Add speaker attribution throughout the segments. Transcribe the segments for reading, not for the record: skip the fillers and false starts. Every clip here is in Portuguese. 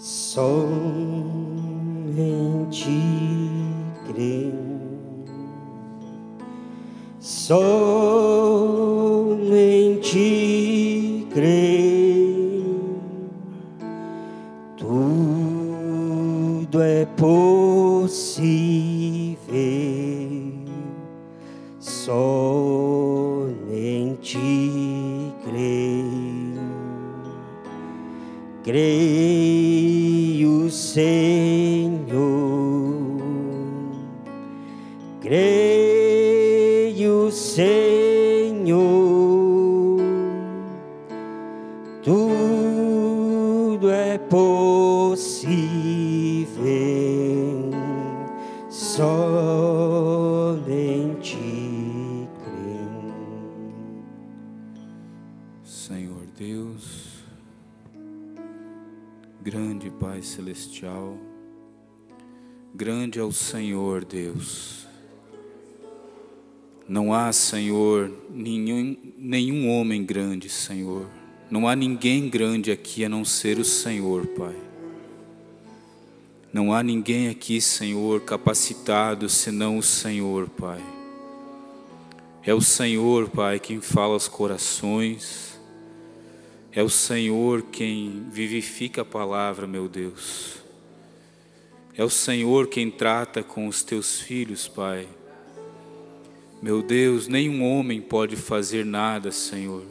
Speaker 1: Somente creio, somente creio, tudo é possível, somente creio, creio, Senhor, creio, Senhor, tudo é possível, somente creio.
Speaker 2: Senhor Deus, grande Pai Celestial, grande é o Senhor Deus. Não há, Senhor, nenhum homem grande, Senhor. Não há ninguém grande aqui a não ser o Senhor, Pai. Não há ninguém aqui, Senhor, capacitado senão o Senhor, Pai. É o Senhor, Pai, quem fala aos corações. É o Senhor quem vivifica a palavra, meu Deus. É o Senhor quem trata com os teus filhos, Pai. Meu Deus, nenhum homem pode fazer nada, Senhor.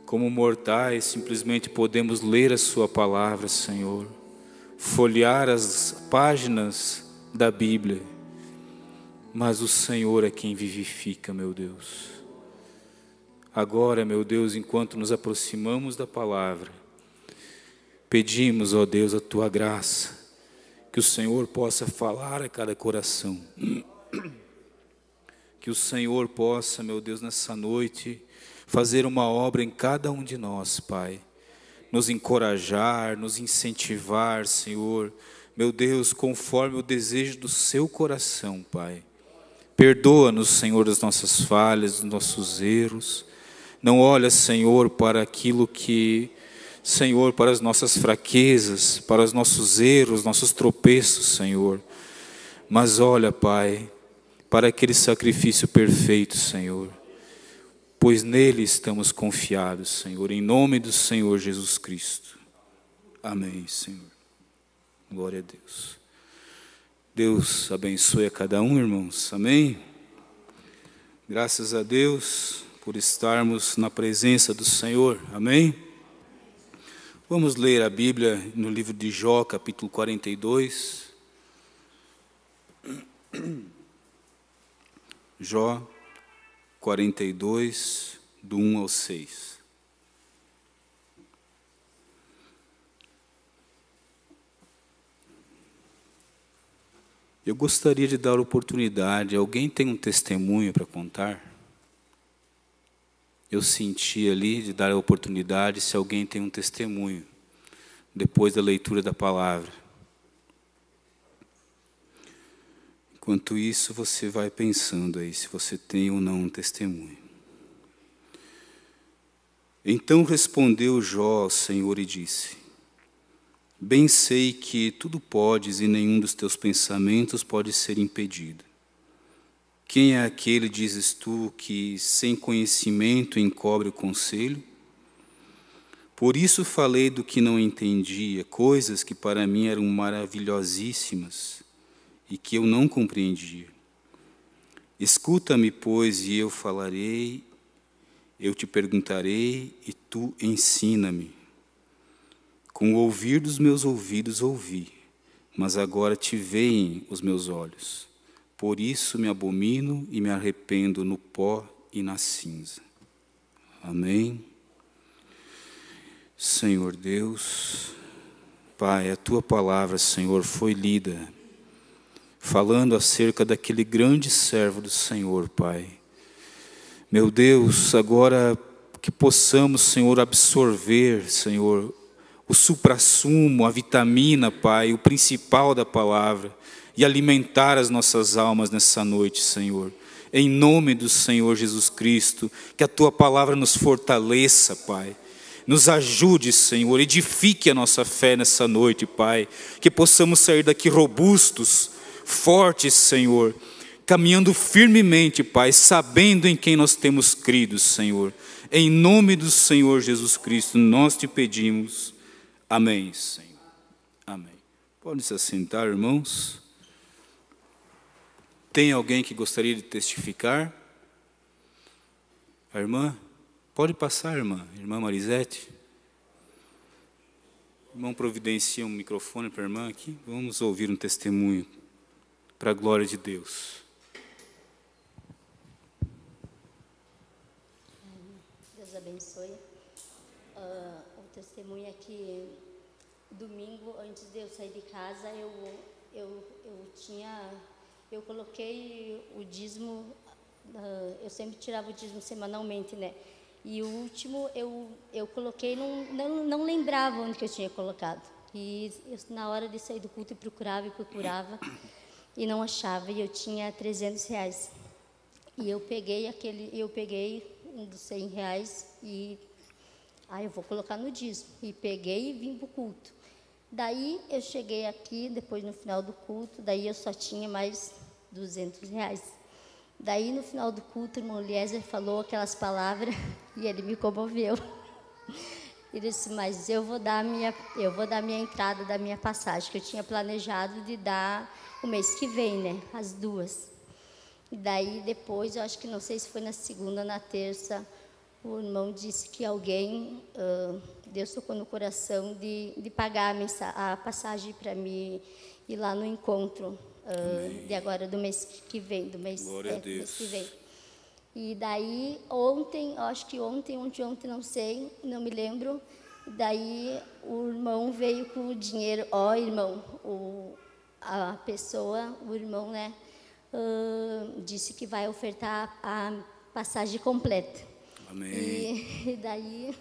Speaker 2: Como mortais, simplesmente podemos ler a sua palavra, Senhor. Folhear as páginas da Bíblia. Mas o Senhor é quem vivifica, meu Deus. Agora, meu Deus, enquanto nos aproximamos da palavra, pedimos, ó Deus, a tua graça, que o Senhor possa falar a cada coração. Que o Senhor possa, meu Deus, nessa noite, fazer uma obra em cada um de nós, Pai. Nos encorajar, nos incentivar, Senhor. Meu Deus, conforme o desejo do seu coração, Pai. Perdoa-nos, Senhor, das nossas falhas, dos nossos erros. Não olha, Senhor, para aquilo que, Senhor, para as nossas fraquezas, para os nossos erros, nossos tropeços, Senhor. Mas olha, Pai, para aquele sacrifício perfeito, Senhor. Pois nele estamos confiados, Senhor, em nome do Senhor Jesus Cristo. Amém, Senhor. Glória a Deus. Deus abençoe a cada um, irmãos. Amém. Graças a Deus por estarmos na presença do Senhor. Amém? Vamos ler a Bíblia no livro de Jó, capítulo 42. Jó 42, do 1 ao 6. Eu gostaria de dar oportunidade. Alguém tem um testemunho para contar? Eu senti ali de dar a oportunidade, se alguém tem um testemunho, depois da leitura da palavra. Enquanto isso, você vai pensando aí, se você tem ou não um testemunho. Então respondeu Jó ao Senhor e disse: bem sei que tudo podes e nenhum dos teus pensamentos pode ser impedido. Quem é aquele, dizes tu, que sem conhecimento encobre o conselho? Por isso falei do que não entendia, coisas que para mim eram maravilhosíssimas e que eu não compreendia. Escuta-me, pois, e eu falarei, eu te perguntarei e tu ensina-me. Com o ouvir dos meus ouvidos ouvi, mas agora te veem os meus olhos. Por isso me abomino e me arrependo no pó e na cinza. Amém. Senhor Deus, Pai, a tua palavra, Senhor, foi lida, falando acerca daquele grande servo do Senhor, Pai. Meu Deus, agora que possamos, Senhor, absorver, Senhor, o suprassumo, a vitamina, Pai, o principal da palavra, e alimentar as nossas almas nessa noite, Senhor. Em nome do Senhor Jesus Cristo, que a tua palavra nos fortaleça, Pai. Nos ajude, Senhor, edifique a nossa fé nessa noite, Pai. Que possamos sair daqui robustos, fortes, Senhor, caminhando firmemente, Pai, sabendo em quem nós temos crido, Senhor. Em nome do Senhor Jesus Cristo, nós te pedimos. Amém, Senhor. Amém. Pode se assentar, irmãos. Tem alguém que gostaria de testificar? A irmã? Pode passar, irmã. Irmã Marisete. Irmão, providencia um microfone para a irmã aqui. Vamos ouvir um testemunho para a glória de Deus.
Speaker 3: Deus abençoe. O testemunho é que domingo, antes de eu sair de casa, eu coloquei o dízimo. Eu sempre tirava o dízimo semanalmente, né? E o último eu coloquei, não lembrava onde que eu tinha colocado. E na hora de sair do culto eu procurava e não achava. E eu tinha R$300. E eu peguei um dos R$100 e eu vou colocar no dízimo. E peguei e vim para o culto. Daí eu cheguei aqui, depois no final do culto, daí eu só tinha mais R$200. Daí, no final do culto, o irmão Eliezer falou aquelas palavras e ele me comoveu. Ele disse, mas eu vou dar a minha entrada da minha passagem, que eu tinha planejado de dar o mês que vem, né? As duas. E daí, depois, eu acho que não sei se foi na segunda ou na terça, o irmão disse que alguém, Deus tocou no coração de pagar a passagem para mim ir lá no encontro. De agora, do mês que vem, do mês que vem. E daí, ontem, não sei, não me lembro, daí o irmão veio com o dinheiro, irmão, o irmão, né, disse que vai ofertar a passagem completa.
Speaker 2: Amém.
Speaker 3: E daí,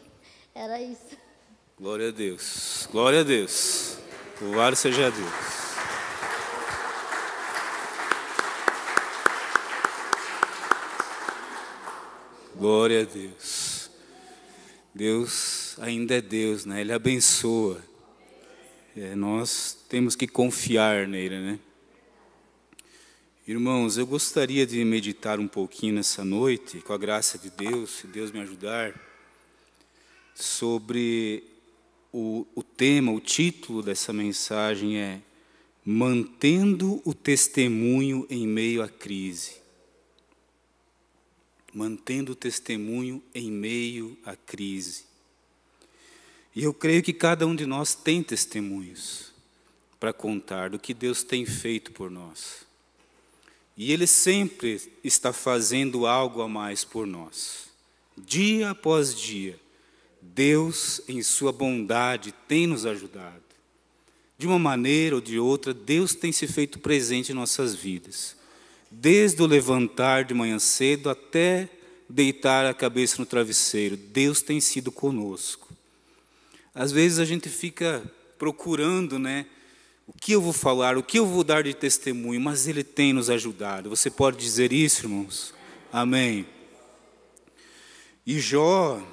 Speaker 3: era isso.
Speaker 2: Glória a Deus, glória a Deus, louvado seja Deus. Glória a Deus. Deus ainda é Deus, né? Ele abençoa. Nós temos que confiar nele, né? Irmãos, eu gostaria de meditar um pouquinho nessa noite, com a graça de Deus, se Deus me ajudar, sobre o tema, o título dessa mensagem é Mantendo o Testemunho em Meio à Crise. Mantendo o testemunho em meio à crise. E eu creio que cada um de nós tem testemunhos para contar do que Deus tem feito por nós. E Ele sempre está fazendo algo a mais por nós. Dia após dia, Deus, em sua bondade, tem nos ajudado. De uma maneira ou de outra, Deus tem se feito presente em nossas vidas. Desde o levantar de manhã cedo até deitar a cabeça no travesseiro, Deus tem sido conosco. Às vezes a gente fica procurando, né? O que eu vou falar, o que eu vou dar de testemunho, mas Ele tem nos ajudado. Você pode dizer isso, irmãos? Amém. E Jó,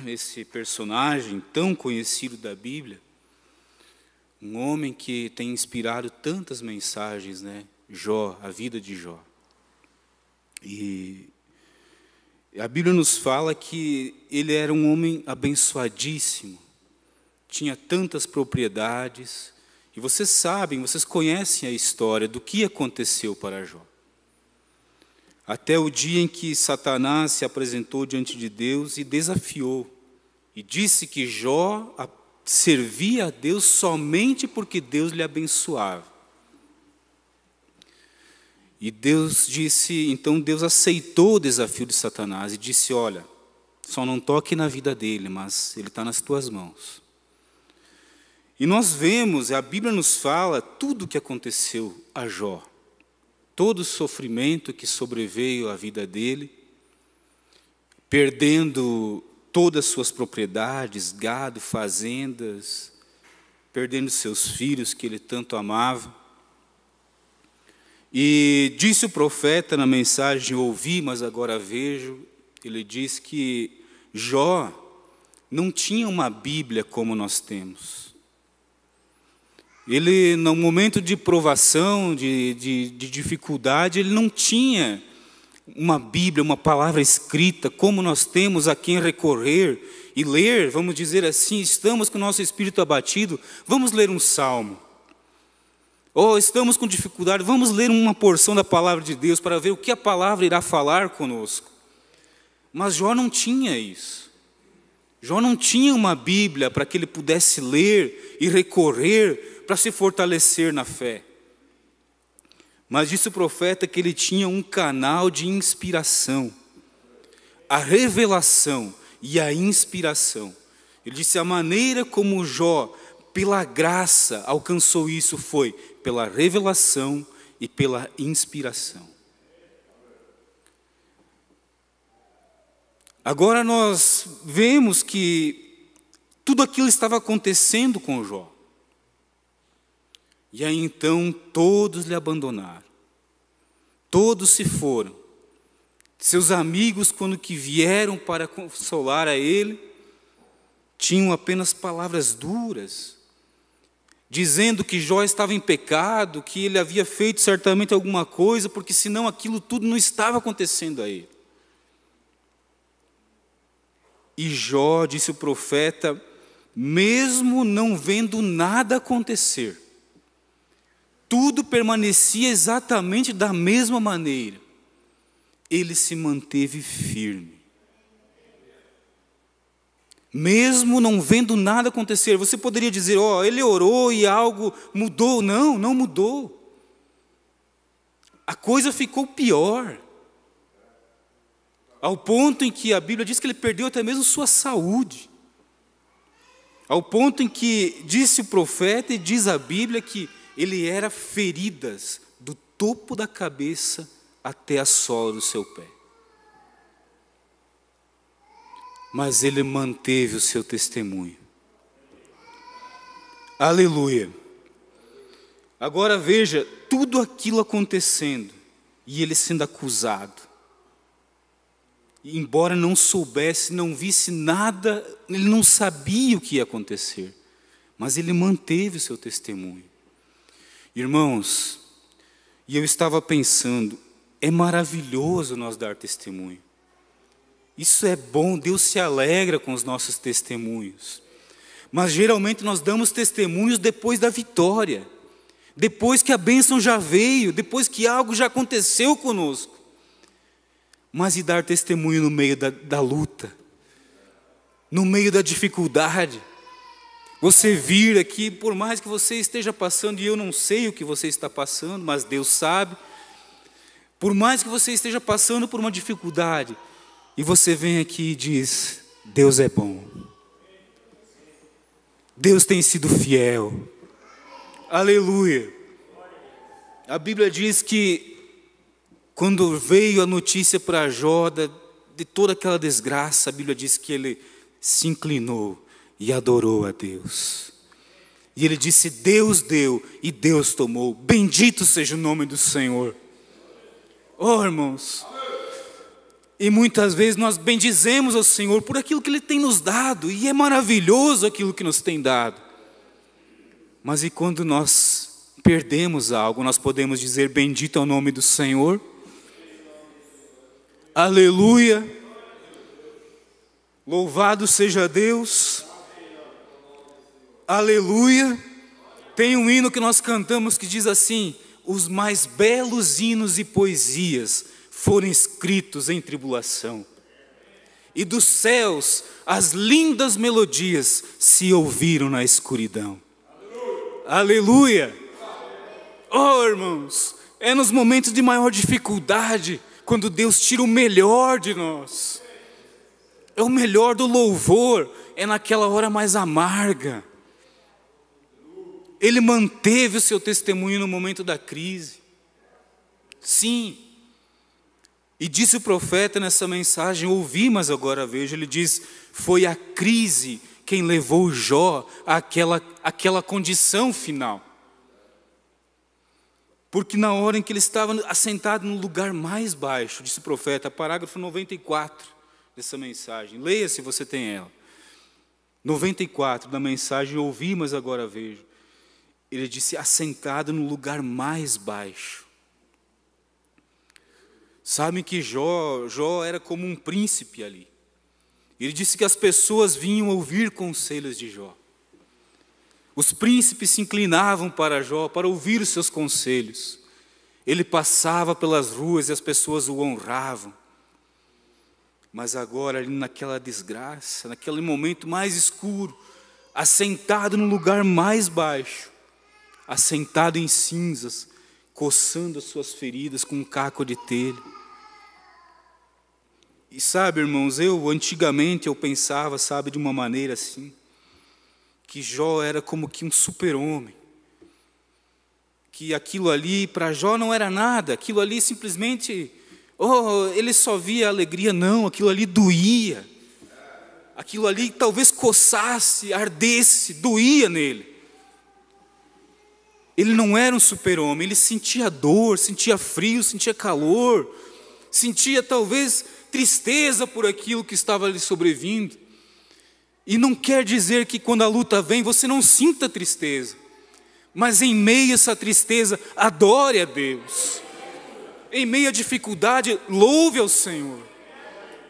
Speaker 2: esse personagem tão conhecido da Bíblia, um homem que tem inspirado tantas mensagens, né? Jó, a vida de Jó. E a Bíblia nos fala que ele era um homem abençoadíssimo, tinha tantas propriedades, e vocês sabem, vocês conhecem a história do que aconteceu para Jó. Até o dia em que Satanás se apresentou diante de Deus e desafiou, e disse que Jó servia a Deus somente porque Deus lhe abençoava. E Deus disse, então Deus aceitou o desafio de Satanás e disse, olha, só não toque na vida dele, mas ele está nas tuas mãos. E nós vemos, a Bíblia nos fala tudo o que aconteceu a Jó. Todo o sofrimento que sobreveio à vida dele, perdendo todas as suas propriedades, gado, fazendas, perdendo seus filhos que ele tanto amava. E disse o profeta na mensagem, ouvi, mas agora vejo, ele diz que Jó não tinha uma Bíblia como nós temos. Ele, no momento de provação, de dificuldade, ele não tinha uma Bíblia, uma palavra escrita, como nós temos a quem recorrer e ler. Vamos dizer assim, estamos com o nosso espírito abatido, vamos ler um salmo. Ou estamos com dificuldade, vamos ler uma porção da palavra de Deus para ver o que a palavra irá falar conosco. Mas Jó não tinha isso. Jó não tinha uma Bíblia para que ele pudesse ler e recorrer para se fortalecer na fé. Mas disse o profeta que ele tinha um canal de inspiração, a revelação e a inspiração. Ele disse: a maneira como Jó, pela graça, alcançou isso foi pela revelação e pela inspiração. Agora nós vemos que tudo aquilo estava acontecendo com Jó. E aí então todos lhe abandonaram. Todos se foram. Seus amigos, quando que vieram para consolar a ele, tinham apenas palavras duras, dizendo que Jó estava em pecado, que ele havia feito certamente alguma coisa, porque senão aquilo tudo não estava acontecendo a ele. E Jó, disse o profeta, mesmo não vendo nada acontecer, tudo permanecia exatamente da mesma maneira, ele se manteve firme. Mesmo não vendo nada acontecer, você poderia dizer: ó, ele orou e algo mudou. Não, não mudou. A coisa ficou pior. Ao ponto em que a Bíblia diz que ele perdeu até mesmo sua saúde. Ao ponto em que disse o profeta e diz a Bíblia que ele era feridas do topo da cabeça até a sola do seu pé. Mas ele manteve o seu testemunho. Aleluia. Agora veja, tudo aquilo acontecendo, e ele sendo acusado. E embora não soubesse, não visse nada, ele não sabia o que ia acontecer. Mas ele manteve o seu testemunho. Irmãos, e eu estava pensando, é maravilhoso nós dar testemunho. Isso é bom, Deus se alegra com os nossos testemunhos. Mas geralmente nós damos testemunhos depois da vitória, depois que a bênção já veio, depois que algo já aconteceu conosco. Mas e dar testemunho no meio da luta, no meio da dificuldade? Você vir aqui, por mais que você esteja passando, e eu não sei o que você está passando, mas Deus sabe. Por mais que você esteja passando por uma dificuldade, e você vem aqui e diz: Deus é bom. Deus tem sido fiel. Aleluia. A Bíblia diz que quando veio a notícia para Jó de toda aquela desgraça, a Bíblia diz que ele se inclinou e adorou a Deus. E ele disse: Deus deu e Deus tomou. Bendito seja o nome do Senhor. Oh, irmãos. E muitas vezes nós bendizemos ao Senhor por aquilo que Ele tem nos dado. E é maravilhoso aquilo que nos tem dado. Mas e quando nós perdemos algo, nós podemos dizer: bendito é o nome do Senhor? Aleluia. Louvado seja Deus. Aleluia. Tem um hino que nós cantamos que diz assim: os mais belos hinos e poesias foram escritos em tribulação, e dos céus as lindas melodias se ouviram na escuridão. Aleluia. Oh, irmãos, é nos momentos de maior dificuldade quando Deus tira o melhor de nós. É o melhor do louvor, é naquela hora mais amarga. Ele manteve o seu testemunho no momento da crise. Sim. E disse o profeta nessa mensagem: ouvi, mas agora vejo. Ele diz: foi a crise quem levou Jó àquela condição final. Porque na hora em que ele estava assentado no lugar mais baixo, disse o profeta, parágrafo 94 dessa mensagem, leia se você tem ela. 94 da mensagem, eu ouvi, mas agora vejo. Ele disse, assentado no lugar mais baixo. Sabem que Jó era como um príncipe ali. Ele disse que as pessoas vinham ouvir conselhos de Jó. Os príncipes se inclinavam para Jó, para ouvir os seus conselhos. Ele passava pelas ruas e as pessoas o honravam. Mas agora, ali naquela desgraça, naquele momento mais escuro, assentado no lugar mais baixo, assentado em cinzas, coçando as suas feridas com um caco de telha. E sabe, irmãos, antigamente eu pensava, de uma maneira assim, que Jó era como que um super-homem, que aquilo ali para Jó não era nada, aquilo ali simplesmente, ele só via alegria, não, aquilo ali doía, aquilo ali talvez coçasse, ardesse, doía nele. Ele não era um super-homem, ele sentia dor, sentia frio, sentia calor, sentia talvez tristeza por aquilo que estava lhe sobrevindo. E não quer dizer que quando a luta vem você não sinta tristeza, mas em meio a essa tristeza, adore a Deus. Em meio à dificuldade, louve ao Senhor.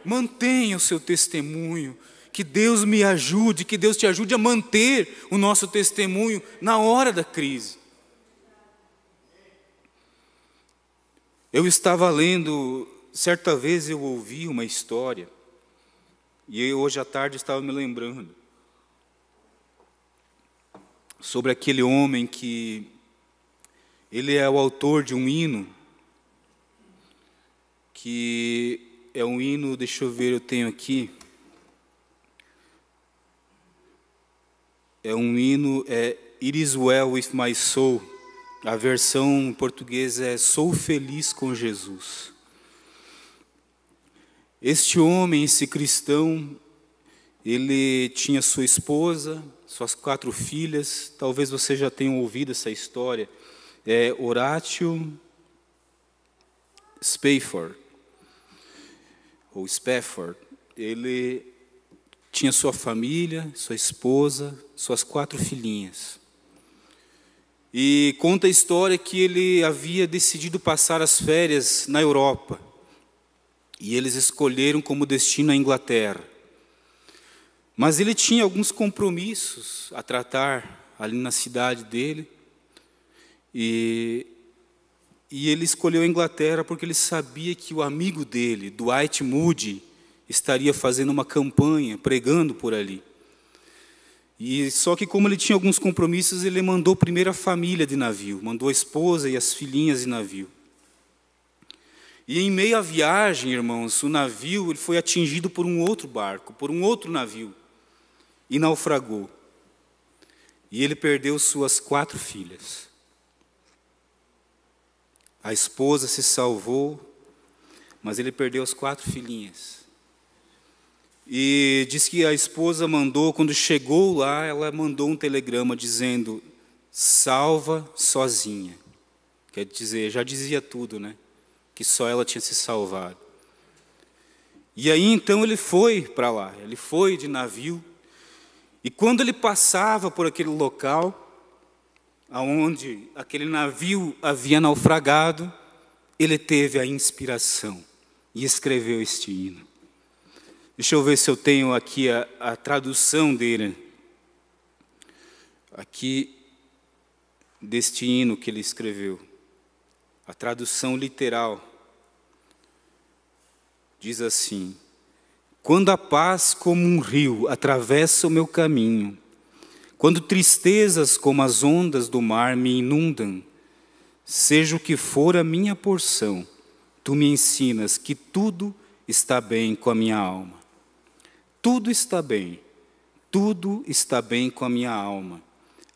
Speaker 2: Mantenha o seu testemunho. Que Deus me ajude, que Deus te ajude a manter o nosso testemunho na hora da crise. Eu estava lendo, certa vez eu ouvi uma história, e hoje à tarde estava me lembrando, sobre aquele homem que, ele é o autor de um hino, que é um hino, deixa eu ver, eu tenho aqui, é um hino, It is well with my soul. A versão em português é Sou Feliz com Jesus. Este homem, esse cristão, ele tinha sua esposa, suas 4 filhas, talvez você já tenha ouvido essa história, Horatio Spafford, ou Spafford. Ele tinha sua família, sua esposa, suas 4 filhinhas. E conta a história que ele havia decidido passar as férias na Europa. E eles escolheram como destino a Inglaterra. Mas ele tinha alguns compromissos a tratar ali na cidade dele. E ele escolheu a Inglaterra porque ele sabia que o amigo dele, Dwight Moody, estaria fazendo uma campanha, pregando por ali. E só que como ele tinha alguns compromissos, ele mandou primeiro a família de navio, mandou a esposa e as filhinhas de navio. E em meio à viagem, irmãos, o navio ele foi atingido por um outro barco, por um outro navio, e naufragou. E ele perdeu suas 4 filhas. A esposa se salvou, mas ele perdeu as 4 filhinhas. E diz que a esposa mandou, quando chegou lá, ela mandou um telegrama dizendo, salva sozinha. Quer dizer, já dizia tudo, né? Que só ela tinha se salvado. E aí então ele foi para lá, ele foi de navio. E quando ele passava por aquele local, aonde aquele navio havia naufragado, ele teve a inspiração e escreveu este hino. Deixa eu ver se eu tenho aqui a tradução dele. Aqui, deste hino que ele escreveu. A tradução literal. Diz assim: quando a paz como um rio atravessa o meu caminho, quando tristezas como as ondas do mar me inundam, seja o que for a minha porção, tu me ensinas que tudo está bem com a minha alma. Tudo está bem com a minha alma.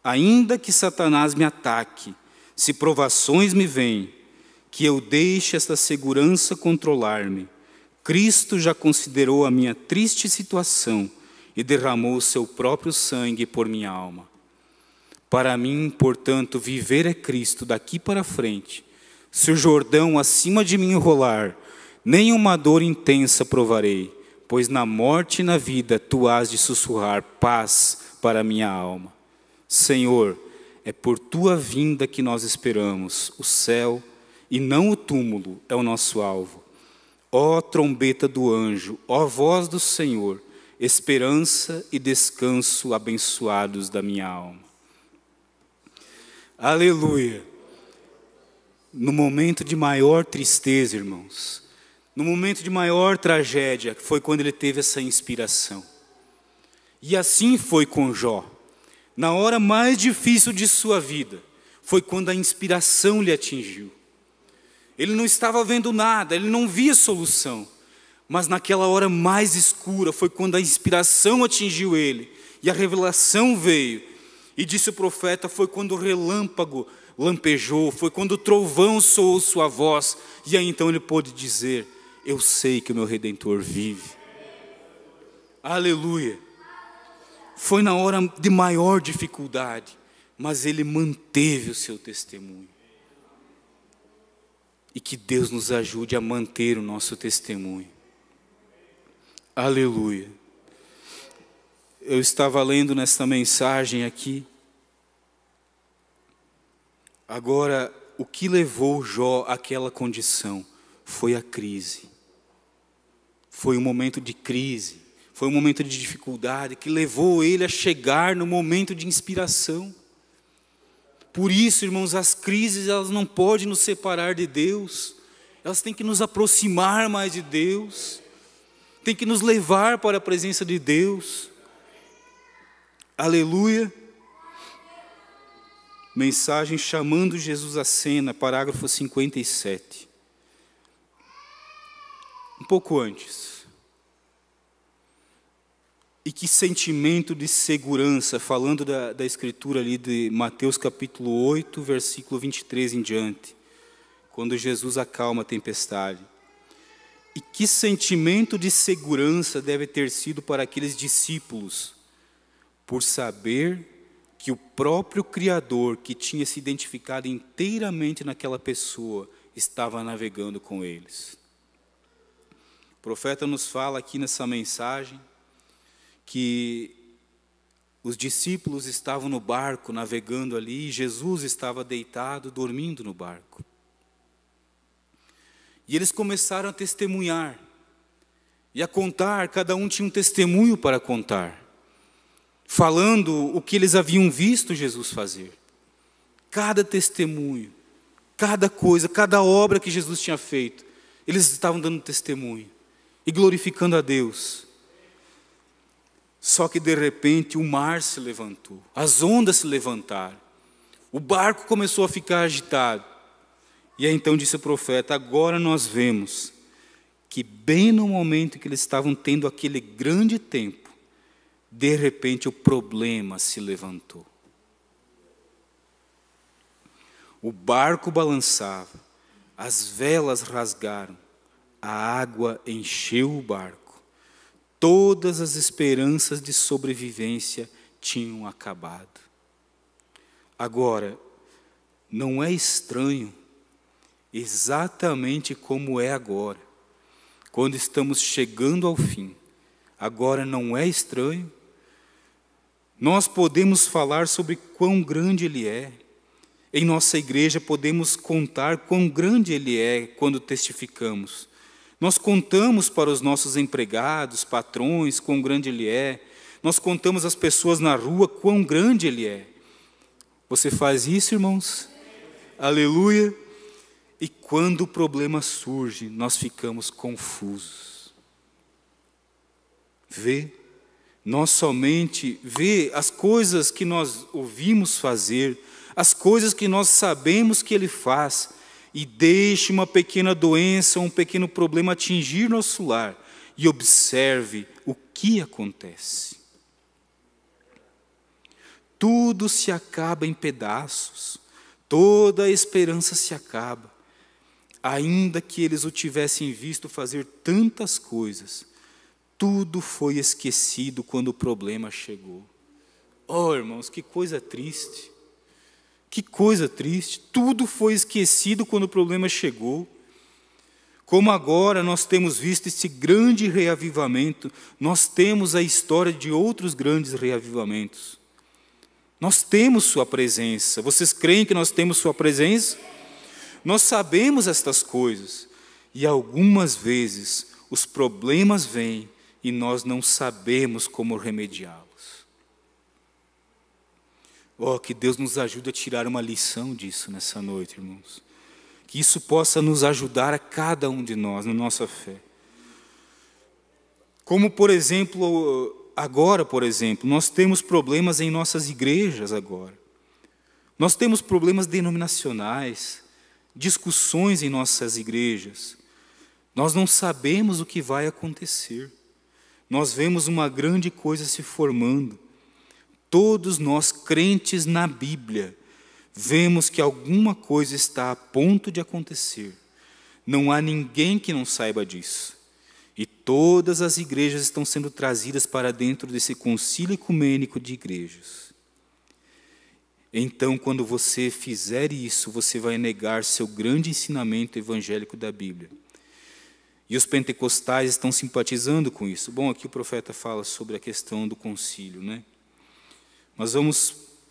Speaker 2: Ainda que Satanás me ataque, se provações me vêm, que eu deixe esta segurança controlar-me. Cristo já considerou a minha triste situação e derramou o seu próprio sangue por minha alma. Para mim, portanto, viver é Cristo daqui para frente. Se o Jordão acima de mim rolar, nenhuma dor intensa provarei, pois na morte e na vida tu hás de sussurrar paz para a minha alma. Senhor, é por tua vinda que nós esperamos, o céu e não o túmulo é o nosso alvo. Ó trombeta do anjo, ó voz do Senhor, esperança e descanso abençoados da minha alma. Aleluia! No momento de maior tristeza, irmãos, no momento de maior tragédia, foi quando ele teve essa inspiração. E assim foi com Jó. Na hora mais difícil de sua vida, foi quando a inspiração lhe atingiu. Ele não estava vendo nada, ele não via solução. Mas naquela hora mais escura, foi quando a inspiração atingiu ele. E a revelação veio. E disse o profeta, foi quando o relâmpago lampejou, foi quando o trovão soou sua voz. E aí então ele pôde dizer, eu sei que o meu Redentor vive. Aleluia. Foi na hora de maior dificuldade, mas ele manteve o seu testemunho. E que Deus nos ajude a manter o nosso testemunho. Aleluia. Eu estava lendo nesta mensagem aqui. Agora, o que levou Jó àquela condição foi a crise. Foi um momento de crise, foi um momento de dificuldade que levou ele a chegar no momento de inspiração. Por isso, irmãos, as crises elas não podem nos separar de Deus. Elas têm que nos aproximar mais de Deus. Tem que nos levar para a presença de Deus. Aleluia. Mensagem chamando Jesus à cena, parágrafo 57. Um pouco antes. E que sentimento de segurança, falando da escritura ali de Mateus capítulo 8, versículo 23 em diante, quando Jesus acalma a tempestade. E que sentimento de segurança deve ter sido para aqueles discípulos, por saber que o próprio Criador, que tinha se identificado inteiramente naquela pessoa, estava navegando com eles. O profeta nos fala aqui nessa mensagem, que os discípulos estavam no barco, navegando ali, e Jesus estava deitado, dormindo no barco. E eles começaram a testemunhar, e a contar, cada um tinha um testemunho para contar, falando o que eles haviam visto Jesus fazer. Cada testemunho, cada coisa, cada obra que Jesus tinha feito, eles estavam dando testemunho, e glorificando a Deus. Só que de repente o mar se levantou, as ondas se levantaram, o barco começou a ficar agitado. E aí então disse o profeta, agora nós vemos que bem no momento que eles estavam tendo aquele grande tempo, de repente o problema se levantou. O barco balançava, as velas rasgaram, a água encheu o barco. Todas as esperanças de sobrevivência tinham acabado. Agora, não é estranho, exatamente como é agora, quando estamos chegando ao fim, agora não é estranho, nós podemos falar sobre quão grande Ele é, em nossa igreja podemos contar quão grande Ele é quando testificamos. Nós contamos para os nossos empregados, patrões, quão grande Ele é. Nós contamos às pessoas na rua quão grande Ele é. Você faz isso, irmãos? Aleluia. E quando o problema surge, nós ficamos confusos. Nós somente vê as coisas que nós ouvimos fazer, as coisas que nós sabemos que Ele faz, e deixe uma pequena doença, um pequeno problema atingir nosso lar, e observe o que acontece. Tudo se acaba em pedaços, toda a esperança se acaba. Ainda que eles o tivessem visto fazer tantas coisas, tudo foi esquecido quando o problema chegou. Oh, irmãos, que coisa triste. Que coisa triste. Tudo foi esquecido quando o problema chegou. Como agora nós temos visto esse grande reavivamento, nós temos a história de outros grandes reavivamentos. Nós temos sua presença. Vocês creem que nós temos sua presença? Nós sabemos estas coisas. E algumas vezes os problemas vêm e nós não sabemos como remediá-los. Oh, que Deus nos ajude a tirar uma lição disso nessa noite, irmãos. Que isso possa nos ajudar a cada um de nós, na nossa fé. Como, por exemplo, agora, nós temos problemas em nossas igrejas agora. Nós temos problemas denominacionais, discussões em nossas igrejas. Nós não sabemos o que vai acontecer. Nós vemos uma grande coisa se formando. Todos nós, crentes na Bíblia, vemos que alguma coisa está a ponto de acontecer. Não há ninguém que não saiba disso. E todas as igrejas estão sendo trazidas para dentro desse concílio ecumênico de igrejas. Então, quando você fizer isso, você vai negar seu grande ensinamento evangélico da Bíblia. E os pentecostais estão simpatizando com isso. Bom, aqui o profeta fala sobre a questão do concílio, né? Mas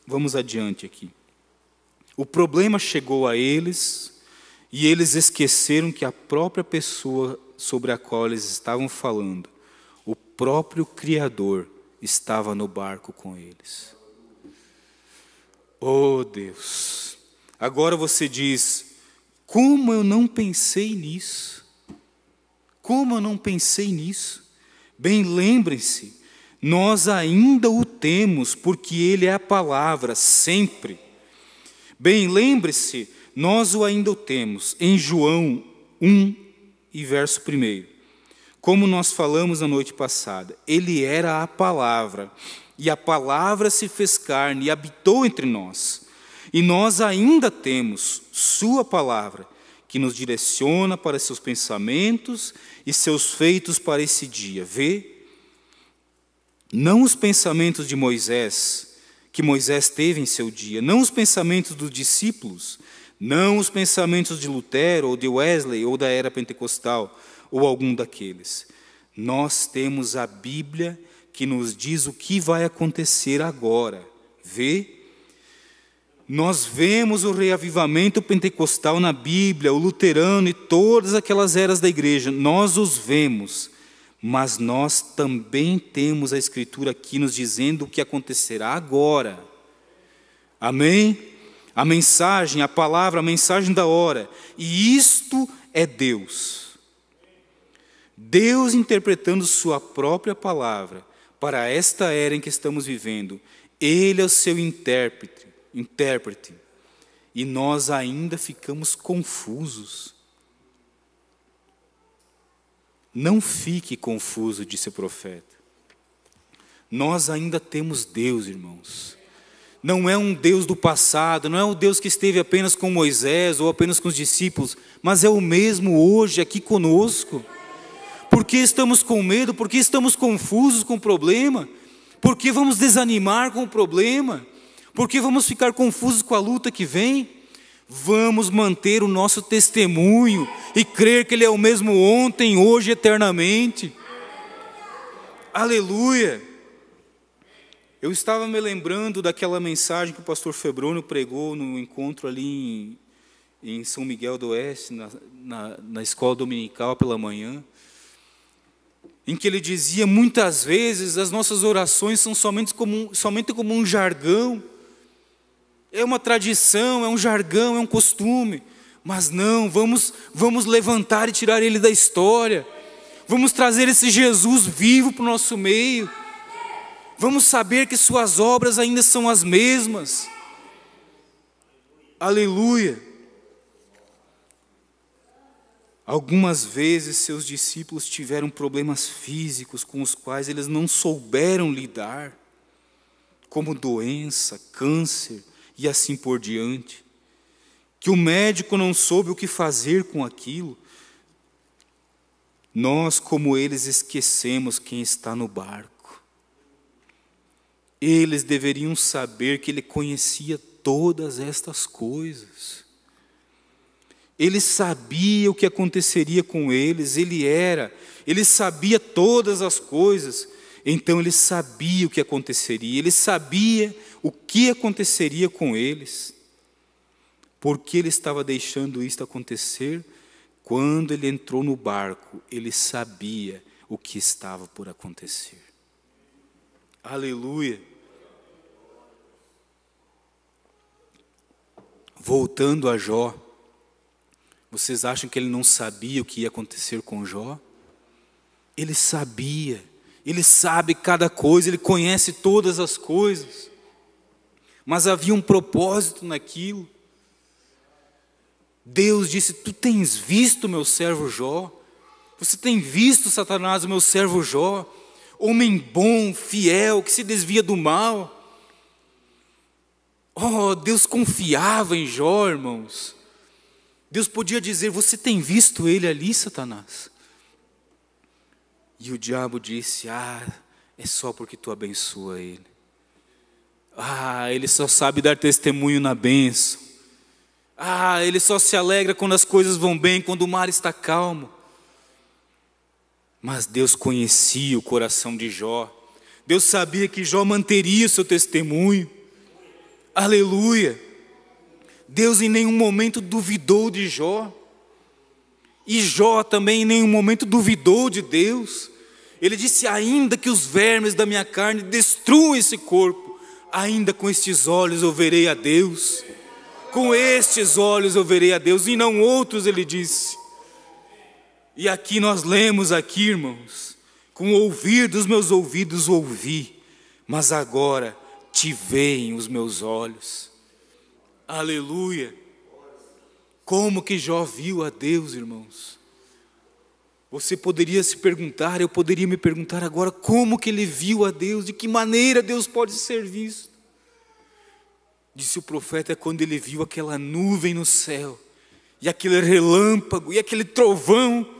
Speaker 2: vamos adiante aqui. O problema chegou a eles e eles esqueceram que a própria pessoa sobre a qual eles estavam falando, o próprio Criador, estava no barco com eles. Oh, Deus! Agora você diz, como eu não pensei nisso? Como eu não pensei nisso? Bem, lembrem-se, nós ainda o temos, porque Ele é a palavra, sempre. Bem, lembre-se, nós o ainda o temos, em João 1 e verso 1. Como nós falamos na noite passada, Ele era a palavra, e a palavra se fez carne e habitou entre nós. E nós ainda temos sua palavra, que nos direciona para seus pensamentos e seus feitos para esse dia. Vê? Não os pensamentos de Moisés, que Moisés teve em seu dia, não os pensamentos dos discípulos, não os pensamentos de Lutero, ou de Wesley, ou da era pentecostal, ou algum daqueles. Nós temos a Bíblia que nos diz o que vai acontecer agora. Vê? Nós vemos o reavivamento pentecostal na Bíblia, o luterano e todas aquelas eras da igreja. Nós os vemos, mas nós também temos a Escritura aqui nos dizendo o que acontecerá agora. Amém? A mensagem, a palavra, a mensagem da hora. E isto é Deus. Deus interpretando sua própria palavra para esta era em que estamos vivendo. Ele é o seu intérprete. E nós ainda ficamos confusos. Não fique confuso, disse o profeta. Nós ainda temos Deus, irmãos. Não é um Deus do passado, não é um Deus que esteve apenas com Moisés ou apenas com os discípulos, mas é o mesmo hoje aqui conosco. Por que estamos com medo? Por que estamos confusos com o problema? Por que vamos desanimar com o problema? Por que vamos ficar confusos com a luta que vem? Vamos manter o nosso testemunho e crer que Ele é o mesmo ontem, hoje, eternamente. Aleluia! Eu estava me lembrando daquela mensagem que o pastor Febrônio pregou no encontro ali em São Miguel do Oeste, na escola dominical pela manhã, em que ele dizia, muitas vezes as nossas orações são somente como um jargão, é uma tradição, é um jargão, é um costume, mas não, vamos levantar e tirar ele da história, vamos trazer esse Jesus vivo para o nosso meio, vamos saber que suas obras ainda são as mesmas. Aleluia! Algumas vezes seus discípulos tiveram problemas físicos com os quais eles não souberam lidar, como doença, câncer e assim por diante, que o médico não soube o que fazer com aquilo. Nós, como eles, esquecemos quem está no barco. Eles deveriam saber que Ele conhecia todas estas coisas. Ele sabia o que aconteceria com eles, ele sabia todas as coisas, então ele sabia o que aconteceria, ele sabia o que aconteceria com eles. Porque ele estava deixando isso acontecer? Quando ele entrou no barco, ele sabia o que estava por acontecer. Aleluia! Voltando a Jó, vocês acham que ele não sabia o que ia acontecer com Jó? Ele sabia, ele sabe cada coisa, ele conhece todas as coisas, mas havia um propósito naquilo. Deus disse: tu tens visto meu servo Jó? Você tem visto, Satanás, o meu servo Jó? Homem bom, fiel, que se desvia do mal. Oh, Deus confiava em Jó, irmãos. Deus podia dizer: você tem visto ele ali, Satanás? E o diabo disse: é só porque tu abençoa ele. Ele só sabe dar testemunho na bênção. Ele só se alegra quando as coisas vão bem, quando o mar está calmo. Mas Deus conhecia o coração de Jó. Deus sabia que Jó manteria o seu testemunho. Aleluia! Deus em nenhum momento duvidou de Jó. E Jó também em nenhum momento duvidou de Deus. Ele disse: ainda que os vermes da minha carne destruam esse corpo, ainda com estes olhos eu verei a Deus. Com estes olhos eu verei a Deus, e não outros, ele disse. E aqui nós lemos aqui, irmãos: com o ouvir dos meus ouvidos ouvi, mas agora te veem os meus olhos. Aleluia! Como que Jó viu a Deus, irmãos? Você poderia se perguntar, eu poderia me perguntar agora: como que ele viu a Deus? De que maneira Deus pode ser visto? Disse o profeta: é quando ele viu aquela nuvem no céu, e aquele relâmpago, e aquele trovão.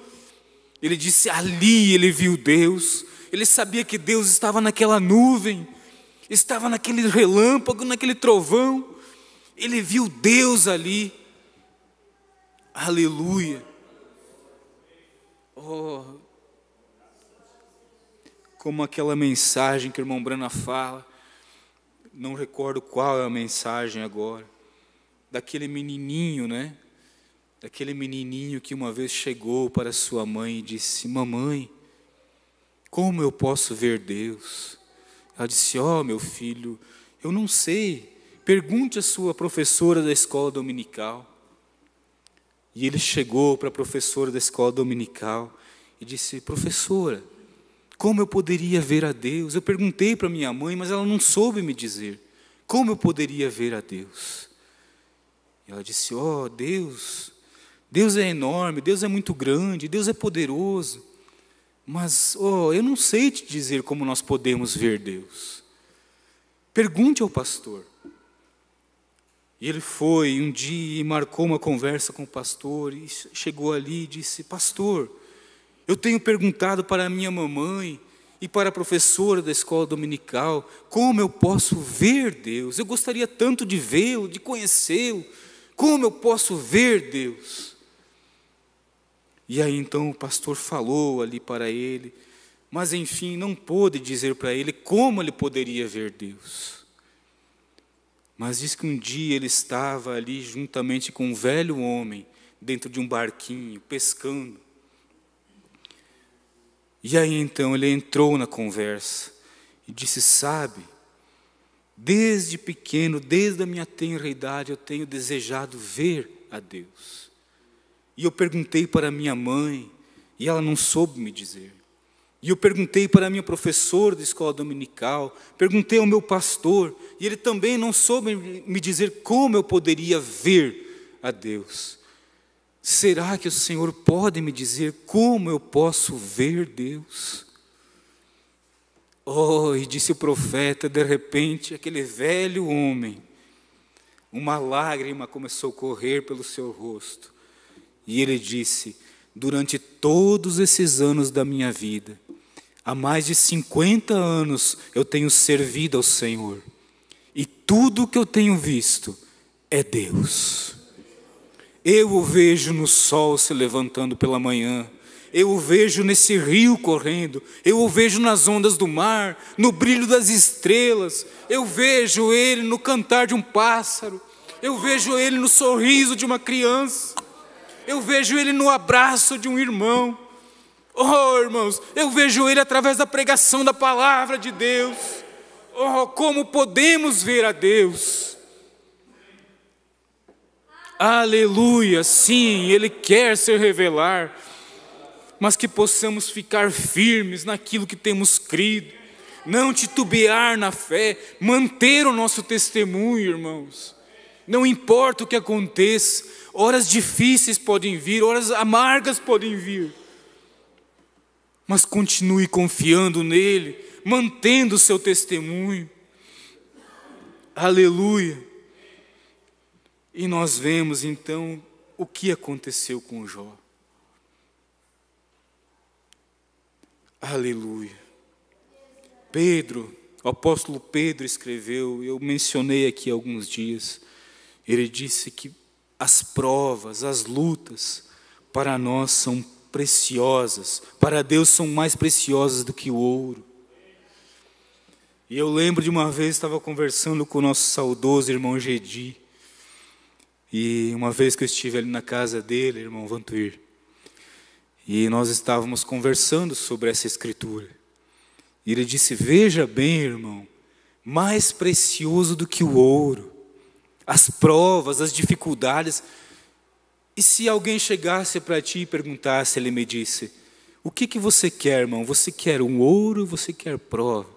Speaker 2: Ele disse: ali ele viu Deus. Ele sabia que Deus estava naquela nuvem, estava naquele relâmpago, naquele trovão. Ele viu Deus ali. Aleluia! Oh, como aquela mensagem que o irmão Brana fala, não recordo qual é a mensagem agora, daquele menininho, né? Daquele menininho que uma vez chegou para sua mãe e disse: mamãe, como eu posso ver Deus? Ela disse: meu filho, eu não sei, pergunte à sua professora da escola dominical. E ele chegou para a professora da escola dominical e disse: professora, como eu poderia ver a Deus? Eu perguntei para minha mãe, mas ela não soube me dizer. Como eu poderia ver a Deus? E ela disse: Deus é enorme, Deus é muito grande, Deus é poderoso. Mas, eu não sei te dizer como nós podemos ver Deus. Pergunte ao pastor. E ele foi um dia e marcou uma conversa com o pastor, e chegou ali e disse: pastor, eu tenho perguntado para a minha mamãe e para a professora da escola dominical, como eu posso ver Deus? Eu gostaria tanto de vê-lo, de conhecê-lo. Como eu posso ver Deus? E aí então o pastor falou ali para ele, mas enfim, não pôde dizer para ele como ele poderia ver Deus. Mas diz que um dia ele estava ali juntamente com um velho homem, dentro de um barquinho, pescando. E aí então ele entrou na conversa e disse: sabe, desde pequeno, desde a minha tenra idade, eu tenho desejado ver a Deus. E eu perguntei para minha mãe, e ela não soube me dizer. E eu perguntei para a minha professora de escola dominical, perguntei ao meu pastor, e ele também não soube me dizer como eu poderia ver a Deus. Será que o Senhor pode me dizer como eu posso ver Deus? E disse o profeta, de repente, aquele velho homem, uma lágrima começou a correr pelo seu rosto. E ele disse: durante todos esses anos da minha vida, há mais de 50 anos eu tenho servido ao Senhor. E tudo o que eu tenho visto é Deus. Eu o vejo no sol se levantando pela manhã. Eu o vejo nesse rio correndo. Eu o vejo nas ondas do mar, no brilho das estrelas. Eu vejo ele no cantar de um pássaro. Eu vejo ele no sorriso de uma criança. Eu vejo ele no abraço de um irmão. Oh, irmãos, eu vejo ele através da pregação da palavra de Deus. Oh, como podemos ver a Deus. Aleluia, sim, ele quer se revelar, mas que possamos ficar firmes naquilo que temos crido, não titubear na fé, manter o nosso testemunho, irmãos. Não importa o que aconteça, horas difíceis podem vir, horas amargas podem vir, mas continue confiando nele, mantendo o seu testemunho. Aleluia. E nós vemos então o que aconteceu com Jó. Aleluia. Pedro, o apóstolo Pedro escreveu, eu mencionei aqui há alguns dias, ele disse que as provas, as lutas, para nós são preciosas, para Deus são mais preciosas do que o ouro. E eu lembro de uma vez, estava conversando com o nosso saudoso irmão Gedi, e uma vez que eu estive ali na casa dele, irmão Vantuir, e nós estávamos conversando sobre essa escritura, e ele disse, veja bem, irmão, mais precioso do que o ouro, as provas, as dificuldades. E se alguém chegasse para ti e perguntasse, ele me disse, o que você quer, irmão? Você quer um ouro ou você quer prova?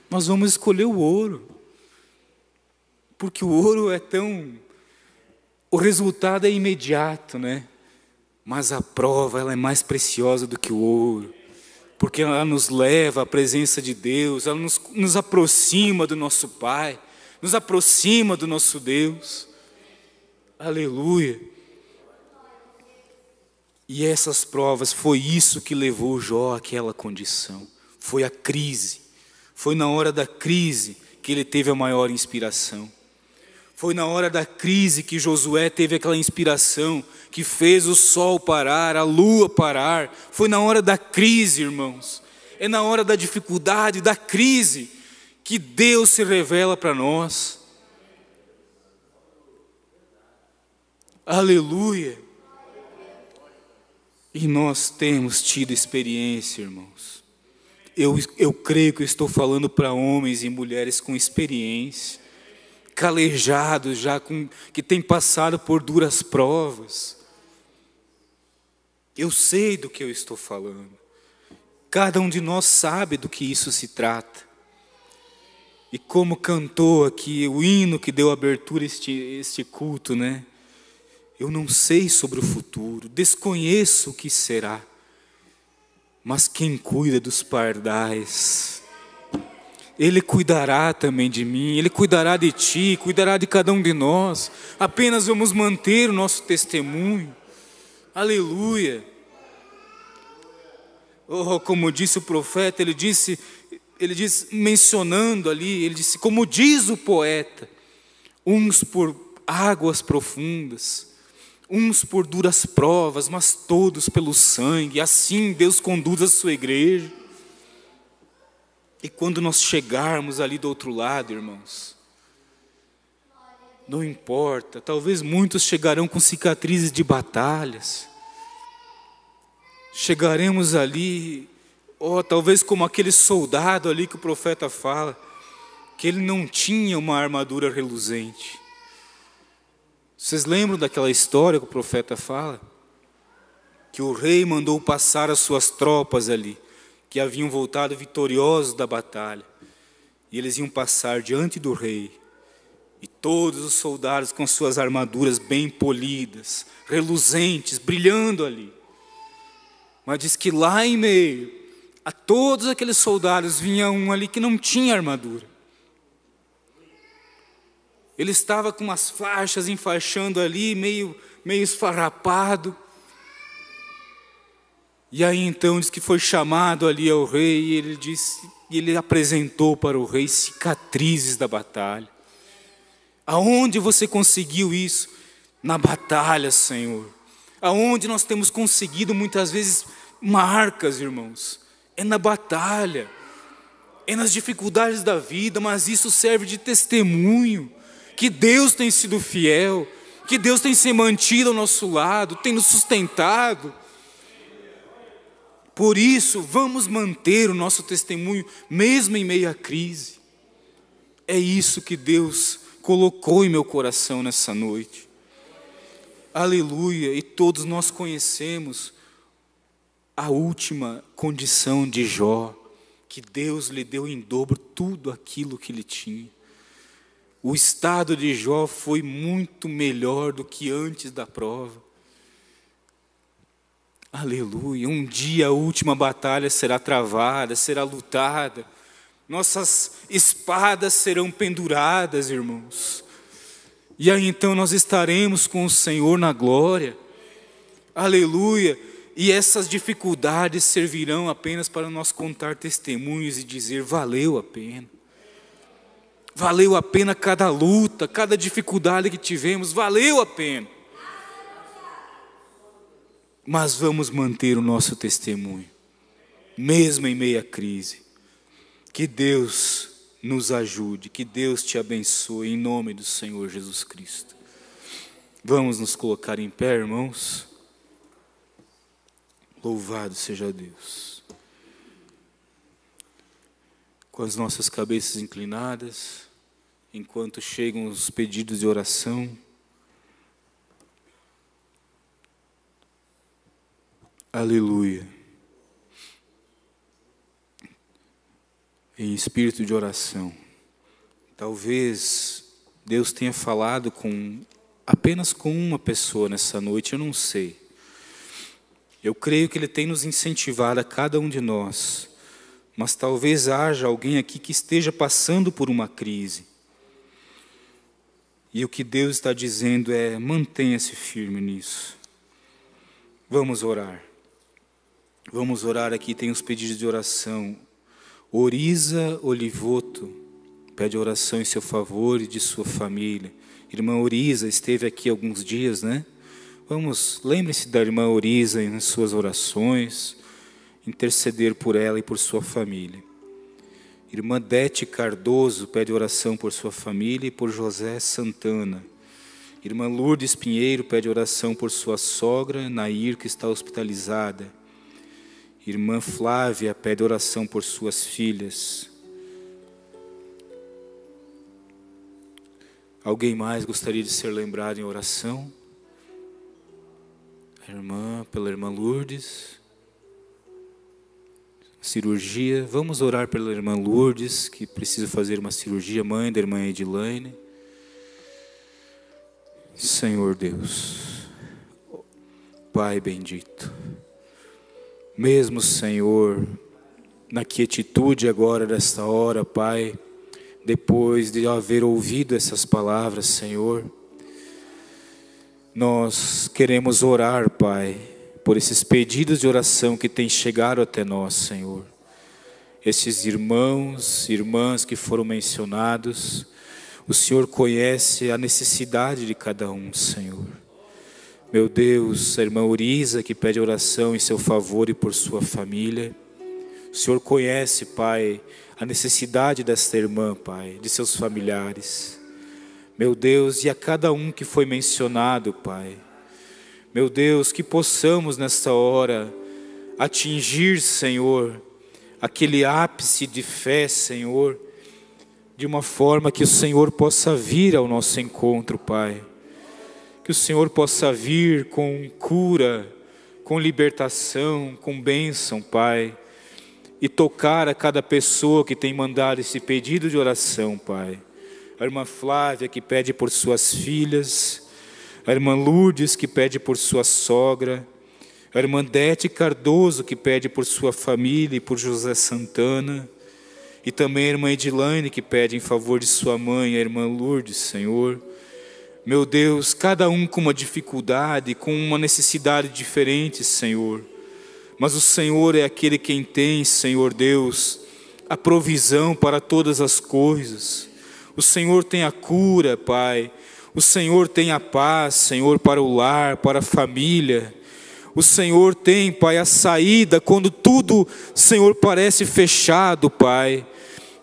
Speaker 2: Nós vamos escolher o ouro, porque o ouro é tão... o resultado é imediato, né? Mas a prova, ela é mais preciosa do que o ouro, porque ela nos leva à presença de Deus, ela nos aproxima do nosso Pai, nos aproxima do nosso Deus. Aleluia. E essas provas, foi isso que levou Jó àquela condição. Foi a crise. Foi na hora da crise que ele teve a maior inspiração. Foi na hora da crise que Josué teve aquela inspiração que fez o sol parar, a lua parar. Foi na hora da crise, irmãos. É na hora da dificuldade, da crise, que Deus se revela para nós. Aleluia. E nós temos tido experiência, irmãos. Eu creio que eu estou falando para homens e mulheres com experiência, calejados já, que têm passado por duras provas. Eu sei do que eu estou falando. Cada um de nós sabe do que isso se trata. E como cantou aqui o hino que deu abertura a este culto, né? Eu não sei sobre o futuro, desconheço o que será, mas quem cuida dos pardais, Ele cuidará também de mim, Ele cuidará de ti, cuidará de cada um de nós. Apenas vamos manter o nosso testemunho. Aleluia. Oh, como disse o profeta, ele disse mencionando ali, ele disse, como diz o poeta, uns por águas profundas, uns por duras provas, mas todos pelo sangue. Assim Deus conduz a sua igreja. E quando nós chegarmos ali do outro lado, irmãos, não importa, talvez muitos chegarão com cicatrizes de batalhas. Chegaremos ali, talvez como aquele soldado ali que o profeta fala, que ele não tinha uma armadura reluzente. Vocês lembram daquela história que o profeta fala? Que o rei mandou passar as suas tropas ali, que haviam voltado vitoriosos da batalha. E eles iam passar diante do rei. E todos os soldados com suas armaduras bem polidas, reluzentes, brilhando ali. Mas diz que lá em meio a todos aqueles soldados vinha um ali que não tinha armadura. Ele estava com umas faixas enfaixando ali, meio esfarrapado. E aí então diz que foi chamado ali ao rei, e ele apresentou para o rei cicatrizes da batalha. Aonde você conseguiu isso? na batalha, Senhor. Aonde nós temos conseguido muitas vezes marcas, irmãos, é na batalha, é nas dificuldades da vida, mas isso serve de testemunho, que Deus tem sido fiel, que Deus tem se mantido ao nosso lado, tem nos sustentado. Por isso, vamos manter o nosso testemunho, mesmo em meio à crise. É isso que Deus colocou em meu coração nessa noite. Aleluia, e todos nós conhecemos a última condição de Jó, que Deus lhe deu em dobro tudo aquilo que ele tinha. O estado de Jó foi muito melhor do que antes da prova. Aleluia, um dia a última batalha será travada, será lutada. Nossas espadas serão penduradas, irmãos. E aí então nós estaremos com o Senhor na glória. Aleluia. E essas dificuldades servirão apenas para nós contar testemunhos e dizer: valeu a pena. Valeu a pena cada luta, cada dificuldade que tivemos, valeu a pena. Mas vamos manter o nosso testemunho, mesmo em meio à crise. Que Deus nos ajude, que Deus te abençoe, em nome do Senhor Jesus Cristo. Vamos nos colocar em pé, irmãos. Louvado seja Deus. Com as nossas cabeças inclinadas, enquanto chegam os pedidos de oração. Aleluia. Em espírito de oração. Talvez Deus tenha falado apenas com uma pessoa nessa noite, eu não sei. Eu creio que Ele tem nos incentivado a cada um de nós. Mas talvez haja alguém aqui que esteja passando por uma crise. E o que Deus está dizendo é: mantenha-se firme nisso. Vamos orar. Vamos orar aqui, tem os pedidos de oração. Orisa Olivoto pede oração em seu favor e de sua família. Irmã Orisa esteve aqui há alguns dias, né? Lembre-se da irmã Orisa nas suas orações, interceder por ela e por sua família. Irmã Dete Cardoso pede oração por sua família e por José Santana. Irmã Lourdes Pinheiro pede oração por sua sogra, Nair, que está hospitalizada. Irmã Flávia pede oração por suas filhas. Alguém mais gostaria de ser lembrado em oração? Pela irmã Lourdes. Cirurgia. Vamos orar pela irmã Lourdes, que precisa fazer uma cirurgia, mãe da irmã Edilane. Senhor Deus, Pai bendito, mesmo Senhor, na quietitude agora desta hora, Pai, depois de haver ouvido essas palavras, Senhor, nós queremos orar, Pai, por esses pedidos de oração que têm chegado até nós, Senhor. Esses irmãos, irmãs que foram mencionados, o Senhor conhece a necessidade de cada um, Senhor. Meu Deus, a irmã Orisa que pede oração em seu favor e por sua família. O Senhor conhece, Pai, a necessidade desta irmã, Pai, de seus familiares. Meu Deus, e a cada um que foi mencionado, Pai. Meu Deus, que possamos nesta hora atingir, Senhor, aquele ápice de fé, Senhor, de uma forma que o Senhor possa vir ao nosso encontro, Pai. Que o Senhor possa vir com cura, com libertação, com bênção, Pai. E tocar a cada pessoa que tem mandado esse pedido de oração, Pai. A irmã Flávia que pede por suas filhas. A irmã Lourdes que pede por sua sogra. A irmã Dete Cardoso que pede por sua família e por José Santana. E também a irmã Edilane que pede em favor de sua mãe, a irmã Lourdes, Senhor. Meu Deus, cada um com uma dificuldade, com uma necessidade diferente, Senhor. Mas o Senhor é aquele quem tem, Senhor Deus, a provisão para todas as coisas. O Senhor tem a cura, Pai. O Senhor tem a paz, Senhor, para o lar, para a família. O Senhor tem, Pai, a saída quando tudo, Senhor, parece fechado, Pai.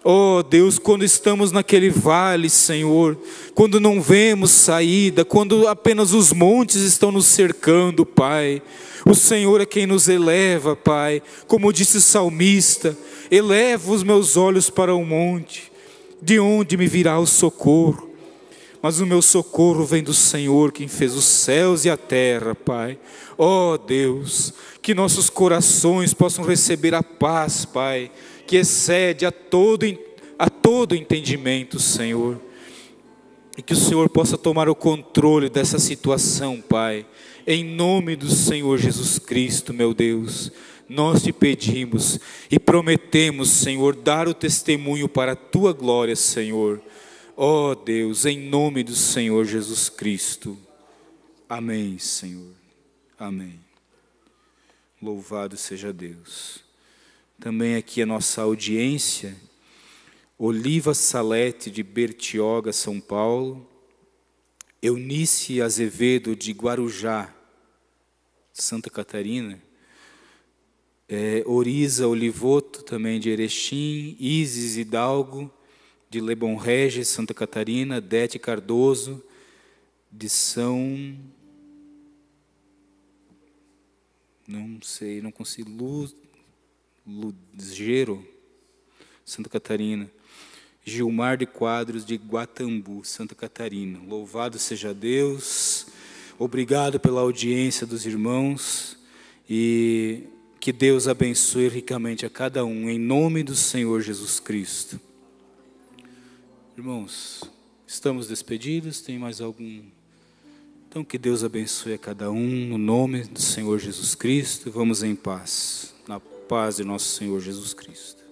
Speaker 2: Oh Deus, quando estamos naquele vale, Senhor, quando não vemos saída, quando apenas os montes estão nos cercando, Pai, o Senhor é quem nos eleva, Pai. Como disse o salmista, eleva os meus olhos para o monte, de onde me virá o socorro? Mas o meu socorro vem do Senhor, quem fez os céus e a terra, Pai. Oh Deus, que nossos corações possam receber a paz, Pai, que excede a todo entendimento, Senhor. E que o Senhor possa tomar o controle dessa situação, Pai. Em nome do Senhor Jesus Cristo, meu Deus, nós te pedimos e prometemos, Senhor, dar o testemunho para a tua glória, Senhor. Ó Deus, em nome do Senhor Jesus Cristo. Amém, Senhor. Amém. Louvado seja Deus. Também aqui a nossa audiência, Oliva Salete de Bertioga, São Paulo, Eunice Azevedo de Guarujá, Santa Catarina, Oriza Olivoto também de Erechim, Isis Hidalgo de Lebon Regis, Santa Catarina, Dete Cardoso de São, não sei, não consigo, Lugero, Santa Catarina, Gilmar de Quadros de Guatambu, Santa Catarina. Louvado seja Deus, obrigado pela audiência dos irmãos e que Deus abençoe ricamente a cada um, em nome do Senhor Jesus Cristo. Irmãos, estamos despedidos? Tem mais algum? Então que Deus abençoe a cada um, no nome do Senhor Jesus Cristo. Vamos em paz, na paz de nosso Senhor Jesus Cristo.